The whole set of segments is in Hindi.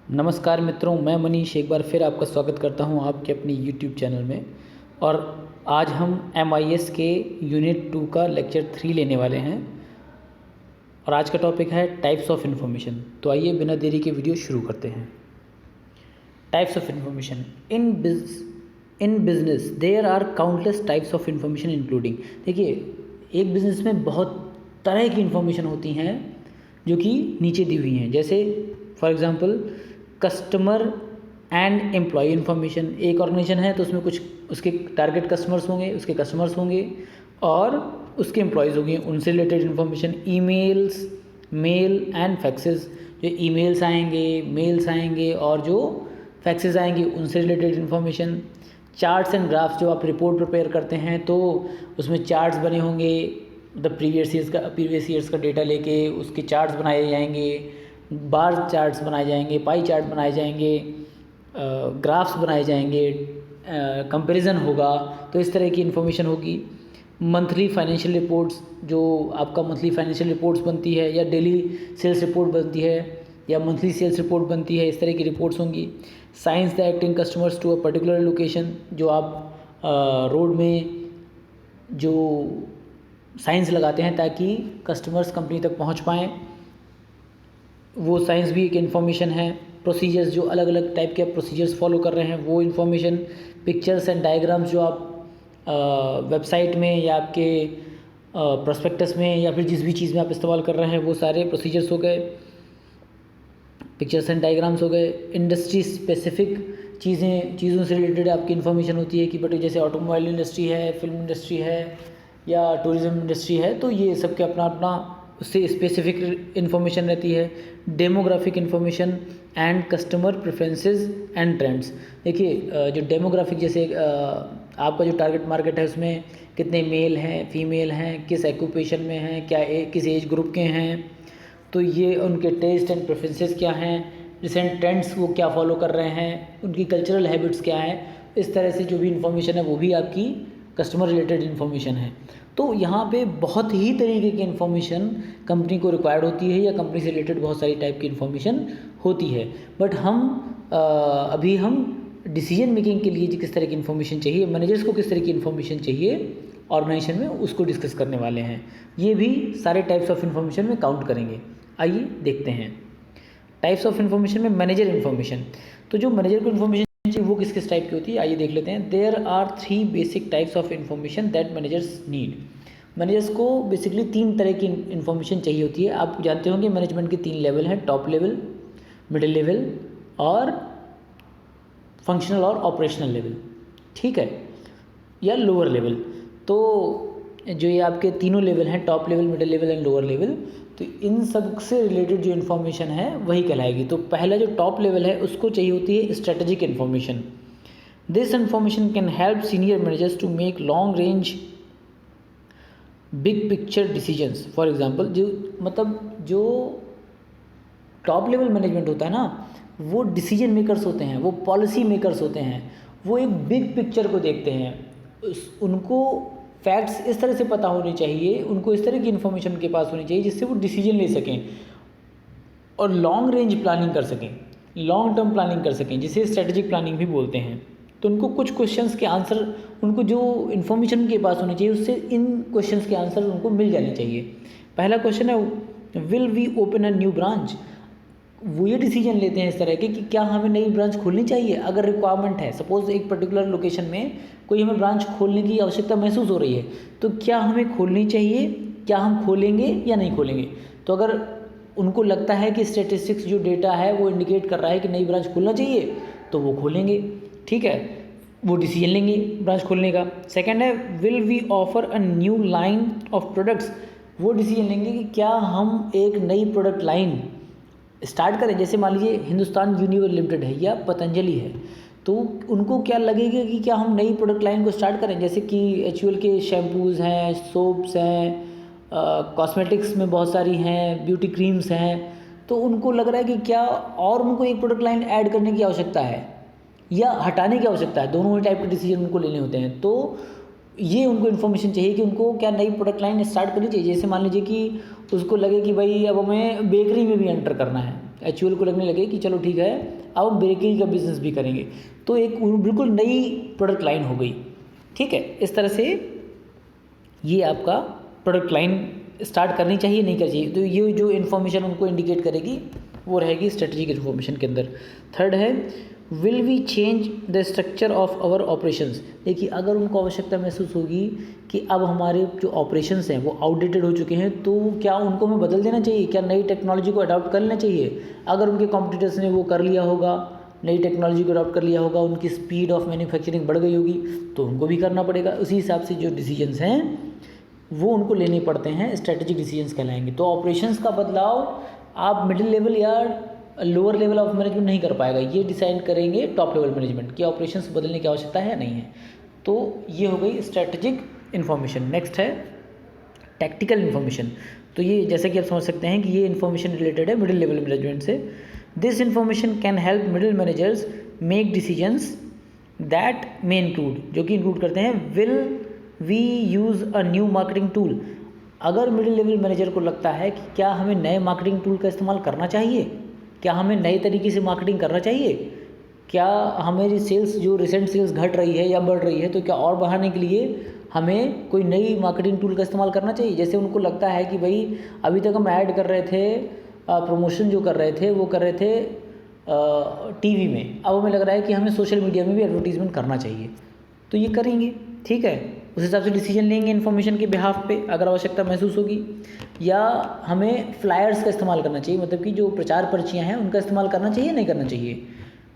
नमस्कार मित्रों, मैं मनीष एक बार फिर आपका स्वागत करता हूं आपके अपने यूट्यूब चैनल में। और आज हम MIS के यूनिट 2 का लेक्चर 3 लेने वाले हैं और आज का टॉपिक है टाइप्स ऑफ इन्फॉर्मेशन। तो आइए बिना देरी के वीडियो शुरू करते हैं। Types of information in business there are countless types of information including. देखिए, एक बिज़नेस में बहुत तरह की इन्फॉर्मेशन होती हैं जो कि नीचे दी हुई हैं। जैसे for example customer and employ information. एक ऑर्गेनाइजेशन है तो उसमें कुछ उसके टारगेट कस्टमर्स होंगे, उसके कस्टमर्स होंगे और उसके एम्प्लॉयज़ होंगे, उनसे related information. Emails, male and faxes. जो ईमेल्स आएंगे, मेल्स आएंगे और जो फैक्सेस आएंगे उनसे related information. Charts and graphs, जो आप रिपोर्ट प्रिपेयर करते हैं तो उसमें चार्ट्स बने होंगे, प्रीवियस ईयर्स का डेटा लेके उसके चार्ट्स बनाए जाएंगे, बार चार्ट्स बनाए जाएंगे, पाई चार्ट बनाए जाएंगे, ग्राफ्स बनाए जाएंगे, कंपैरिजन होगा। तो इस तरह की इन्फॉर्मेशन होगी। मंथली फाइनेंशियल रिपोर्ट्स, जो आपका मंथली फाइनेंशियल रिपोर्ट्स बनती है या डेली सेल्स रिपोर्ट बनती है या मंथली सेल्स रिपोर्ट बनती है, इस तरह की रिपोर्ट्स होंगी। Science directing customers to a particular location, जो आप रोड में जो साइंस लगाते हैं ताकि कस्टमर्स कंपनी तक पहुंच पाएँ, वो साइंस भी एक इन्फॉर्मेशन है। प्रोसीजर्स, जो अलग अलग टाइप के प्रोसीजर्स फॉलो कर रहे हैं, वो इन्फॉर्मेशन। पिक्चर्स एंड डायग्राम्स, जो आप वेबसाइट में या आपके प्रोस्पेक्टस में या फिर जिस भी चीज़ में आप इस्तेमाल कर रहे हैं, वो सारे प्रोसीजर्स हो गए, पिक्चर्स एंड डायग्राम्स हो गए। इंडस्ट्री स्पेसिफिक चीज़ों से रिलेटेड आपकी इन्फॉर्मेशन होती है कि बट जैसे ऑटोमोबाइल इंडस्ट्री है, फिल्म इंडस्ट्री है या टूरिज़्म इंडस्ट्री है, तो ये सबके अपना अपना उससे स्पेसिफिक इन्फॉर्मेशन रहती है। Demographic information and customer preferences and trends. देखिए, जो डेमोग्राफिक, जैसे आपका जो टारगेट मार्केट है उसमें कितने मेल हैं, फीमेल हैं, किस ऑक्यूपेशन में हैं, किस एज ग्रुप के हैं, तो ये उनके टेस्ट एंड प्रेफरेंसेस क्या हैं, रिसेंट ट्रेंड्स वो क्या फॉलो कर रहे हैं, उनकी कल्चरल हैबिट्स क्या हैं। इस तरह से जो भी इन्फॉर्मेशन है वो भी आपकी कस्टमर रिलेटेड इन्फॉर्मेशन है। तो यहाँ पे बहुत ही तरीके की इन्फॉर्मेशन कंपनी को रिक्वायर्ड होती है या कंपनी से रिलेटेड बहुत सारी टाइप की इन्फॉर्मेशन होती है। बट अभी हम डिसीजन मेकिंग के लिए किस तरह की इन्फॉर्मेशन चाहिए, मैनेजर्स को किस तरह की इन्फॉर्मेशन चाहिए ऑर्गेनाइजेशन में, उसको डिस्कस करने वाले हैं। ये भी सारे टाइप्स ऑफ इन्फॉर्मेशन में काउंट करेंगे। आइए देखते हैं टाइप्स ऑफ इन्फॉर्मेशन में मैनेजर इन्फॉर्मेशन। तो जो मैनेजर को इन्फॉर्मेशन चाहिए वो किस किस टाइप की होती है, आइए देख लेते हैं। There are 3 basic types of information that managers need. Managers को बेसिकली 3 तरह की इन्फॉर्मेशन चाहिए होती है। आप जानते होंगे मैनेजमेंट के 3 लेवल हैं, टॉप लेवल, मिडिल लेवल और फंक्शनल और ऑपरेशनल लेवल, ठीक है, या लोअर लेवल। तो जो ये आपके तीनों लेवल हैं, top level, middle level and lower level, तो इन सब से रिलेटेड जो इन्फॉर्मेशन है वही कहलाएगी। तो पहला जो टॉप लेवल है उसको चाहिए होती है strategic information. This information can help senior managers to make long range big picture decisions. For example, जो टॉप लेवल मैनेजमेंट होता है ना, वो डिसीजन मेकर्स होते हैं, वो पॉलिसी मेकर्स होते हैं, वो एक बिग पिक्चर को देखते हैं। उनको फैक्ट्स इस तरह से पता होने चाहिए, उनको इस तरह की इन्फॉर्मेशन उनके पास होनी चाहिए जिससे वो डिसीजन ले सकें और लॉन्ग रेंज प्लानिंग कर सकें, लॉन्ग टर्म प्लानिंग कर सकें, जिसे स्ट्रेटेजिक प्लानिंग भी बोलते हैं। तो उनको कुछ क्वेश्चंस के आंसर, उनको जो इन्फॉर्मेशन उनके पास होनी चाहिए उससे इन क्वेश्चंस के आंसर उनको मिल जाने चाहिए। पहला क्वेश्चन है, will we open a new branch. वो ये डिसीजन लेते हैं इस तरह के कि क्या हमें नई ब्रांच खोलनी चाहिए। अगर रिक्वायरमेंट है, सपोज एक पर्टिकुलर लोकेशन में कोई हमें ब्रांच खोलने की आवश्यकता महसूस हो रही है, तो क्या हमें खोलनी चाहिए, क्या हम खोलेंगे या नहीं खोलेंगे। तो अगर उनको लगता है कि स्टेटिस्टिक्स जो डेटा है वो इंडिकेट कर रहा है कि नई ब्रांच खोलना चाहिए, तो वो खोलेंगे, ठीक है, वो डिसीजन लेंगे ब्रांच खोलने का। सेकेंड है, will we offer a new line of products. वो डिसीजन लेंगे कि क्या हम एक नई प्रोडक्ट लाइन स्टार्ट करें। जैसे मान लीजिए हिंदुस्तान यूनिवर लिमिटेड है या पतंजलि है, तो उनको क्या लगेगा कि क्या हम नई प्रोडक्ट लाइन को स्टार्ट करें। जैसे कि HUL के शैम्पूज़ हैं, सोप्स हैं, कॉस्मेटिक्स में बहुत सारी हैं, ब्यूटी क्रीम्स हैं, तो उनको लग रहा है कि क्या और उनको एक प्रोडक्ट लाइन ऐड करने की आवश्यकता है या हटाने की आवश्यकता है। दोनों ही टाइप के डिसीजन उनको लेने होते हैं। तो ये उनको इन्फॉर्मेशन चाहिए कि उनको क्या नई प्रोडक्ट लाइन स्टार्ट करनी चाहिए। जैसे मान लीजिए कि उसको लगे कि भाई अब हमें बेकरी में भी एंटर करना है, HUL को लगने लगे कि चलो ठीक है अब हम बेकरी का बिजनेस भी करेंगे, तो एक बिल्कुल नई प्रोडक्ट लाइन हो गई। ठीक है, इस तरह से ये आपका प्रोडक्ट लाइन स्टार्ट करनी चाहिए, नहीं करनी चाहिए। तो ये जो इन्फॉर्मेशन उनको इंडिकेट करेगी वो रहेगी स्ट्रेटेजिक इन्फॉर्मेशन के अंदर। थर्ड है will we change the structure of our operations. देखिए, अगर उनको आवश्यकता महसूस होगी कि अब हमारे जो ऑपरेशंस हैं वो आउटडेटेड हो चुके हैं, तो क्या उनको हमें बदल देना चाहिए, क्या नई टेक्नोलॉजी को अडॉप्ट कर लेना चाहिए। अगर उनके कॉम्पिटिटर्स ने वो कर लिया होगा, नई टेक्नोलॉजी को अडॉप्ट कर लिया होगा, उनकी स्पीड ऑफ मैन्युफैक्चरिंग बढ़ गई होगी, तो उनको भी करना पड़ेगा। उसी हिसाब से जो डिसीजंस हैं वो उनको लेने पड़ते हैं, स्ट्रेटेजिक डिसीजंस कहलाएंगे। तो ऑपरेशंस का बदलाव आप मिडिल लेवल या लोअर लेवल ऑफ मैनेजमेंट नहीं कर पाएगा, ये डिसाइड करेंगे टॉप लेवल मैनेजमेंट कि ऑपरेशंस बदलने की आवश्यकता है या नहीं है। तो ये हो गई स्ट्रेटेजिक इन्फॉर्मेशन। नेक्स्ट है टैक्टिकल इन्फॉर्मेशन। तो ये जैसे कि आप समझ सकते हैं कि ये इन्फॉर्मेशन रिलेटेड है मिडिल लेवल मैनेजमेंट से। This information can help middle managers make decisions that may include, जो कि इंक्लूड करते हैं will we use a new marketing tool. अगर मिडिल लेवल मैनेजर को लगता है कि क्या हमें नए मार्केटिंग टूल का इस्तेमाल करना चाहिए, क्या हमें नए तरीके से मार्केटिंग करना चाहिए, क्या हमारी सेल्स जो रिसेंट सेल्स घट रही है या बढ़ रही है, तो क्या और बढ़ाने के लिए हमें कोई नई मार्केटिंग टूल का इस्तेमाल करना चाहिए। जैसे उनको लगता है कि भाई अभी तक हम ऐड कर रहे थे, प्रमोशन जो कर रहे थे वो कर रहे थे टीवी में, अब हमें लग रहा है कि हमें सोशल मीडिया में भी एडवर्टीजमेंट करना चाहिए, तो ये करेंगे। ठीक है, उस हिसाब से डिसीजन लेंगे इन्फॉर्मेशन के बिहाफ पे अगर आवश्यकता महसूस होगी। या हमें फ्लायर्स का इस्तेमाल करना चाहिए, मतलब कि जो प्रचार पर्चियाँ हैं उनका इस्तेमाल करना चाहिए, नहीं करना चाहिए।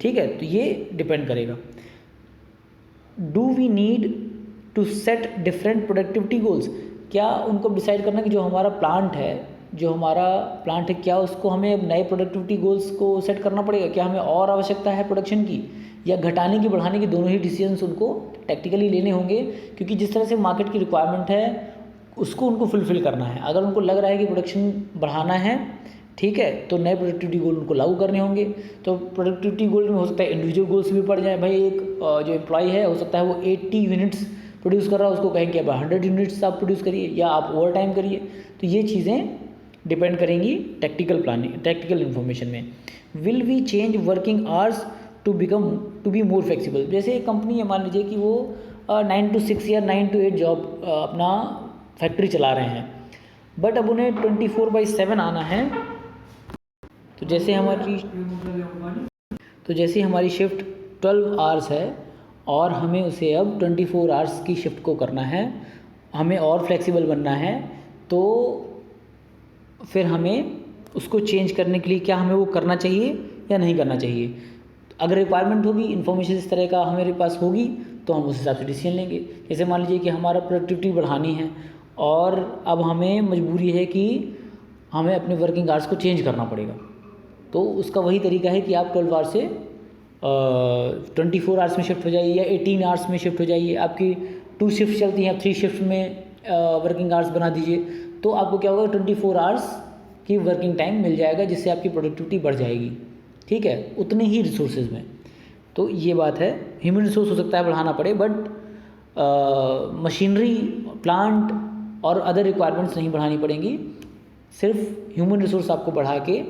ठीक है, तो ये डिपेंड करेगा। Do we need to set different productivity goals. क्या उनको डिसाइड करना कि जो हमारा प्लांट है क्या उसको हमें नए प्रोडक्टिविटी गोल्स को सेट करना पड़ेगा, क्या हमें और आवश्यकता है प्रोडक्शन की या घटाने की बढ़ाने की, दोनों ही डिसीजंस उनको टैक्टिकली लेने होंगे। क्योंकि जिस तरह से मार्केट की रिक्वायरमेंट है उसको उनको फुलफ़िल करना है। अगर उनको लग रहा है कि प्रोडक्शन बढ़ाना है, ठीक है, तो नए प्रोडक्टिविटी गोल उनको लागू करने होंगे। तो प्रोडक्टिविटी गोल में हो सकता है इंडिविजुअल गोल्स भी पड़ जाए। भाई एक जो एम्प्लॉय है हो सकता है वो 80 यूनिट्स प्रोड्यूस कर रहा है, उसको कहेंगे अब 100 यूनिट्स आप प्रोड्यूस करिए या आप ओवर टाइम करिए। तो ये चीज़ें डिपेंड करेंगी टैक्टिकल प्लानिंग, टैक्टिकल इन्फॉर्मेशन में। Will we change working hours to be more flexible. जैसे एक कंपनी है, मान लीजिए कि वो 9 to 6 या 9 to 8 जॉब अपना फैक्ट्री चला रहे हैं, बट अब उन्हें 24/7 आना है। तो जैसे हमारी शिफ्ट 12 आवर्स है और हमें उसे अब 24 आवर्स की शिफ्ट को करना है, हमें और फ्लेक्सिबल बनना है, तो फिर हमें उसको चेंज करने के लिए क्या हमें वो करना चाहिए या नहीं करना चाहिए। अगर रिक्वायरमेंट होगी, इन्फॉर्मेशन इस तरह का हमारे पास होगी, तो हम उस हिसाब से डिसीजन लेंगे। जैसे मान लीजिए कि हमारा प्रोडक्टिविटी बढ़ानी है और अब हमें मजबूरी है कि हमें अपने वर्किंग आवर्स को चेंज करना पड़ेगा, तो उसका वही तरीका है कि आप 12 आवर्स से 24 आवर्स में शिफ्ट हो जाइए या 18 आवर्स में शिफ्ट हो जाइए। आपकी 2 शिफ्ट चलती हैं, आप 3 शिफ्ट में वर्किंग आवर्स बना दीजिए, तो आपको क्या होगा 24 आवर्स की वर्किंग टाइम मिल जाएगा, जिससे आपकी प्रोडक्टिविटी बढ़ जाएगी। ठीक है, उतने ही रिसोर्सेज में। तो ये बात है, ह्यूमन रिसोर्स हो सकता है बढ़ाना पड़े, बट मशीनरी, प्लांट और अदर रिक्वायरमेंट्स नहीं बढ़ानी पड़ेंगी। सिर्फ ह्यूमन रिसोर्स आपको बढ़ा के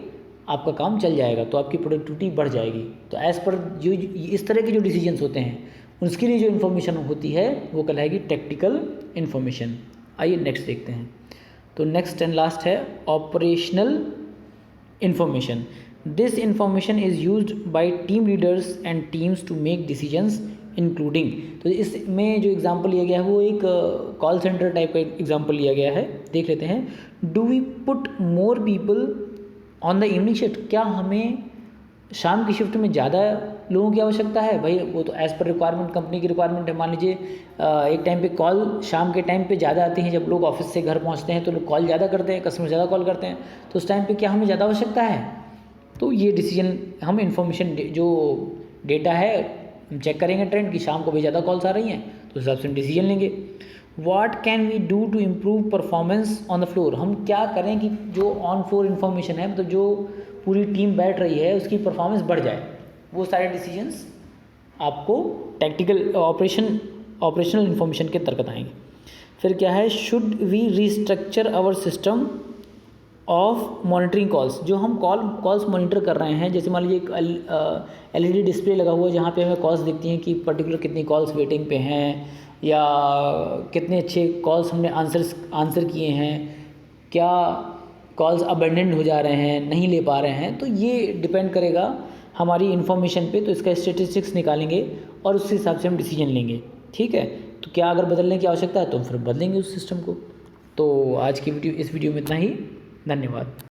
आपका काम चल जाएगा, तो आपकी प्रोडक्टिविटी बढ़ जाएगी। तो एज़ पर जो इस तरह के जो डिसीजंस होते हैं उसके लिए जो इन्फॉर्मेशन होती है वो कहलाएगी टैक्टिकल इन्फॉर्मेशन। आइए नेक्स्ट देखते हैं। तो नेक्स्ट एंड लास्ट है operational information. This information is used by team leaders and teams to make decisions including. तो इसमें जो एग्जांपल लिया गया है वो एक कॉल सेंटर टाइप का एग्जांपल लिया गया है। देख लेते हैं। Do we put more people on the evening shift. क्या हमें शाम की शिफ्ट में ज़्यादा लोगों की आवश्यकता है। भाई वो तो एज़ पर रिक्वायरमेंट, कंपनी की रिक्वायरमेंट है। मान लीजिए एक टाइम पे कॉल शाम के टाइम पे ज़्यादा आती हैं, जब लोग ऑफिस से घर पहुंचते हैं तो लोग कॉल ज़्यादा करते हैं, कस्टमर ज़्यादा कॉल करते हैं, तो उस टाइम पे क्या हमें ज़्यादा आवश्यकता है। तो ये डिसीजन हम इन्फॉर्मेशन जो डेटा है हम चेक करेंगे ट्रेंड कि शाम को भी ज़्यादा कॉल्स आ रही हैं, तो उस हिसाब से हम डिसीजन लेंगे। What can we do to improve performance on the floor. हम क्या करें कि जो ऑन फ्लोर इन्फॉर्मेशन है, मतलब जो पूरी टीम बैठ रही है उसकी परफॉर्मेंस बढ़ जाए। वो सारे डिसीजंस आपको टैक्टिकल ऑपरेशनल इन्फॉर्मेशन के अंतर्गत आएंगे। फिर क्या है, should we restructure our system of monitoring calls, जो हम कॉल्स मॉनिटर कर रहे हैं, जैसे मान लीजिए एक एलईडी डिस्प्ले लगा हुआ है जहाँ पे हमें कॉल्स दिखती हैं कि पर्टिकुलर कितनी कॉल्स वेटिंग पे हैं, या कितने अच्छे कॉल्स हमने आंसर किए हैं, क्या कॉल्स अबेंडेंट हो जा रहे हैं, नहीं ले पा रहे हैं। तो ये डिपेंड करेगा हमारी इन्फॉर्मेशन पे, तो इसका स्टेटिस्टिक्स निकालेंगे और उस हिसाब से हम डिसीजन लेंगे। ठीक है, तो क्या अगर बदलने की आवश्यकता है तो फिर बदलेंगे उस सिस्टम को। तो आज की इस वीडियो में इतना ही। धन्यवाद।